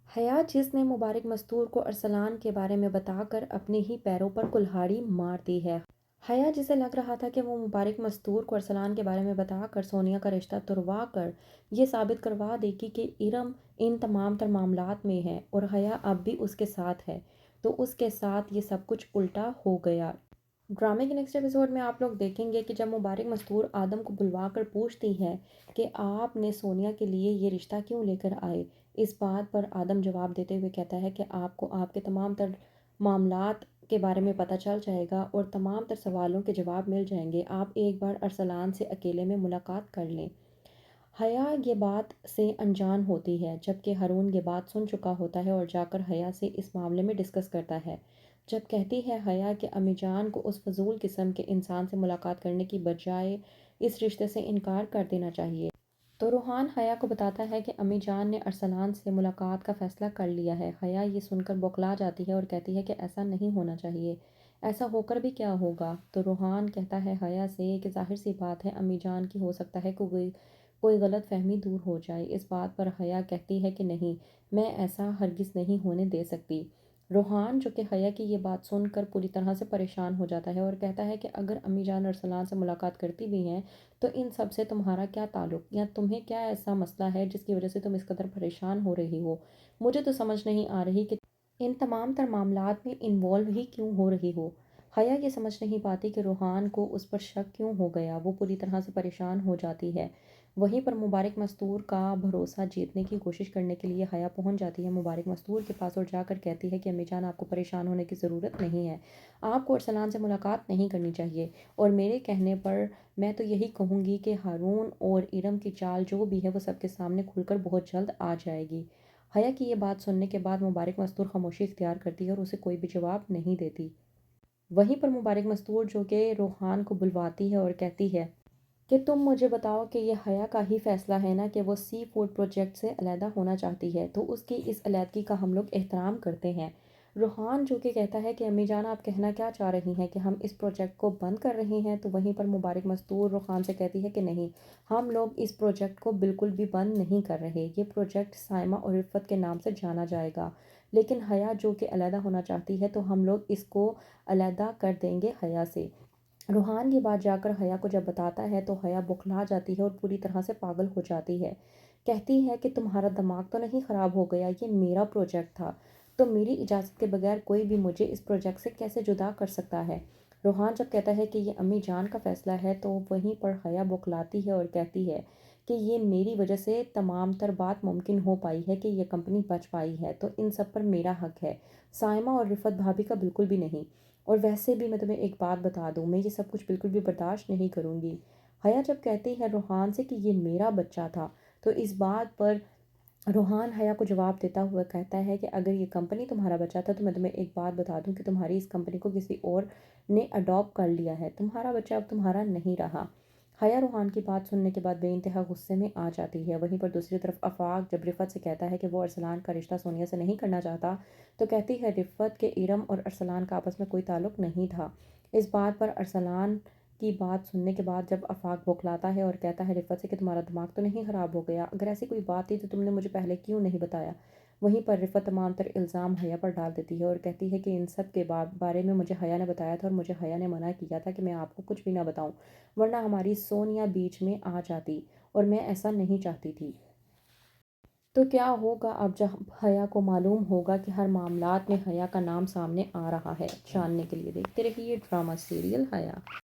حیا جس نے مبارک مستور کو ارسلان کے بارے میں بتا کر اپنے ہی پیروں پر کلہاڑی مار دی ہے۔ حیا جسے لگ رہا تھا کہ وہ مبارک مستور کو ارسلان کے بارے میں بتا کر سونیا کا رشتہ تروا کر یہ ثابت کروا دے گی کہ ارم ان تمام تر معاملات میں ہے اور حیا اب بھی اس کے ساتھ ہے، تو اس کے ساتھ یہ سب کچھ الٹا ہو گیا۔ ڈرامے کے نیکسٹ ایپیسوڈ میں آپ لوگ دیکھیں گے کہ جب مبارک مستور آدم کو بلوا کر پوچھتی ہے کہ آپ نے سونیا کے لیے یہ رشتہ کیوں لے کر آئے، اس بات پر آدم جواب دیتے ہوئے کہتا ہے کہ آپ کو آپ کے تمام تر معاملات کے بارے میں پتہ چل جائے گا اور تمام تر سوالوں کے جواب مل جائیں گے، آپ ایک بار ارسلان سے اکیلے میں ملاقات کر لیں۔ حیا یہ بات سے انجان ہوتی ہے جبکہ ہارون یہ بات سن چکا ہوتا ہے اور جا کر حیا سے اس معاملے میں ڈسکس کرتا ہے۔ جب کہتی ہے حیا کہ امی جان کو اس فضول قسم کے انسان سے ملاقات کرنے کی بجائے اس رشتے سے انکار کر دینا چاہیے، تو روحان حیا کو بتاتا ہے کہ امی جان نے ارسلان سے ملاقات کا فیصلہ کر لیا ہے۔ حیا یہ سن کر بوکھلا جاتی ہے اور کہتی ہے کہ ایسا نہیں ہونا چاہیے، ایسا ہو کر بھی کیا ہوگا؟ تو روحان کہتا ہے حیا سے کہ ظاہر سی بات ہے امی جان کی ہو سکتا ہے کوئی غلط فہمی دور ہو جائے۔ اس بات پر حیا کہتی ہے کہ نہیں، میں ایسا ہرگز نہیں ہونے دے سکتی۔ روحان جو کہ حیا کی یہ بات سن کر پوری طرح سے پریشان ہو جاتا ہے اور کہتا ہے کہ اگر امی جان ارسلان سے ملاقات کرتی بھی ہیں تو ان سب سے تمہارا کیا تعلق، یا تمہیں کیا ایسا مسئلہ ہے جس کی وجہ سے تم اس قدر پریشان ہو رہی ہو؟ مجھے تو سمجھ نہیں آ رہی کہ ان تمام تر معاملات میں انوالو ہی کیوں ہو رہی ہو۔ حیا یہ سمجھ نہیں پاتی کہ روحان کو اس پر شک کیوں ہو گیا، وہ پوری طرح سے پریشان ہو جاتی ہے۔ وہیں پر مبارک مستور کا بھروسہ جیتنے کی کوشش کرنے کے لیے حیا پہنچ جاتی ہے مبارک مستور کے پاس اور جا کر کہتی ہے کہ امی جان آپ کو پریشان ہونے کی ضرورت نہیں ہے، آپ کو ارسلان سے ملاقات نہیں کرنی چاہیے، اور میرے کہنے پر میں تو یہی کہوں گی کہ ہارون اور ارم کی چال جو بھی ہے وہ سب کے سامنے کھل کر بہت جلد آ جائے گی۔ حیا کی یہ بات سننے کے بعد مبارک مستور خاموشی اختیار کرتی ہے اور اسے کوئی بھی جواب نہیں دیتی۔ وہیں پر مبارک مستور جو کہ روحان کو بلواتی ہے اور کہتی ہے کہ تم مجھے بتاؤ کہ یہ حیا کا ہی فیصلہ ہے نا کہ وہ سی فوڈ پروجیکٹ سے علیحدہ ہونا چاہتی ہے، تو اس کی اس علیحدگی کا ہم لوگ احترام کرتے ہیں۔ روحان جو کہ کہتا ہے کہ امی جان آپ کہنا کیا چاہ رہی ہیں کہ ہم اس پروجیکٹ کو بند کر رہے ہیں، تو وہیں پر مبارک مستور روحان سے کہتی ہے کہ نہیں، ہم لوگ اس پروجیکٹ کو بالکل بھی بند نہیں کر رہے، یہ پروجیکٹ سائمہ اور رفت کے نام سے جانا جائے گا، لیکن حیا جو کہ علیحدہ ہونا چاہتی ہے تو ہم لوگ اس کو علیحدہ کر دیں گے حیا سے۔ روحان یہ بات جا کر حیا کو جب بتاتا ہے تو حیا بوکھلا جاتی ہے اور پوری طرح سے پاگل ہو جاتی ہے۔ کہتی ہے کہ تمہارا دماغ تو نہیں خراب ہو گیا، یہ میرا پروجیکٹ تھا، تو میری اجازت کے بغیر کوئی بھی مجھے اس پروجیکٹ سے کیسے جدا کر سکتا ہے؟ روحان جب کہتا ہے کہ یہ امی جان کا فیصلہ ہے تو وہیں پر حیا بوکھلاتی ہے اور کہتی ہے کہ یہ میری وجہ سے تمام تر بات ممکن ہو پائی ہے کہ یہ کمپنی بچ پائی ہے، تو ان سب پر میرا حق ہے، سائمہ اور رفت بھابھی کا بالکل بھی نہیں، اور ویسے بھی میں تمہیں ایک بات بتا دوں، میں یہ سب کچھ بالکل بھی برداشت نہیں کروں گی۔ حیا جب کہتی ہے روحان سے کہ یہ میرا بچہ تھا تو اس بات پر روحان حیا کو جواب دیتا ہوا کہتا ہے کہ اگر یہ کمپنی تمہارا بچہ تھا تو میں تمہیں ایک بات بتا دوں کہ تمہاری اس کمپنی کو کسی اور نے اڈاپٹ کر لیا ہے، تمہارا بچہ اب تمہارا نہیں رہا۔ حیا روحان کی بات سننے کے بعد بے انتہا غصے میں آ جاتی ہے۔ وہیں پر دوسری طرف آفاق جب رفت سے کہتا ہے کہ وہ ارسلان کا رشتہ سونیا سے نہیں کرنا چاہتا تو کہتی ہے رفت کہ ارم اور ارسلان کا آپس میں کوئی تعلق نہیں تھا۔ اس بات پر ارسلان کی بات سننے کے بعد جب آفاق بوکھلاتا ہے اور کہتا ہے رفت سے کہ تمہارا دماغ تو نہیں خراب ہو گیا، اگر ایسی کوئی بات تھی تو تم نے مجھے پہلے کیوں نہیں بتایا؟ وہیں پر رفت تمام تر الزام حیا پر ڈال دیتی ہے اور کہتی ہے کہ ان سب کے بارے میں مجھے حیا نے بتایا تھا اور مجھے حیا نے منع کیا تھا کہ میں آپ کو کچھ بھی نہ بتاؤں، ورنہ ہماری سونیا بیچ میں آ جاتی، اور میں ایسا نہیں چاہتی تھی۔ تو کیا ہوگا اب جب حیا کو معلوم ہوگا کہ ہر معاملات میں حیا کا نام سامنے آ رہا ہے؟ جاننے کے لیے دیکھتے رہیے ڈرامہ سیریل حیا۔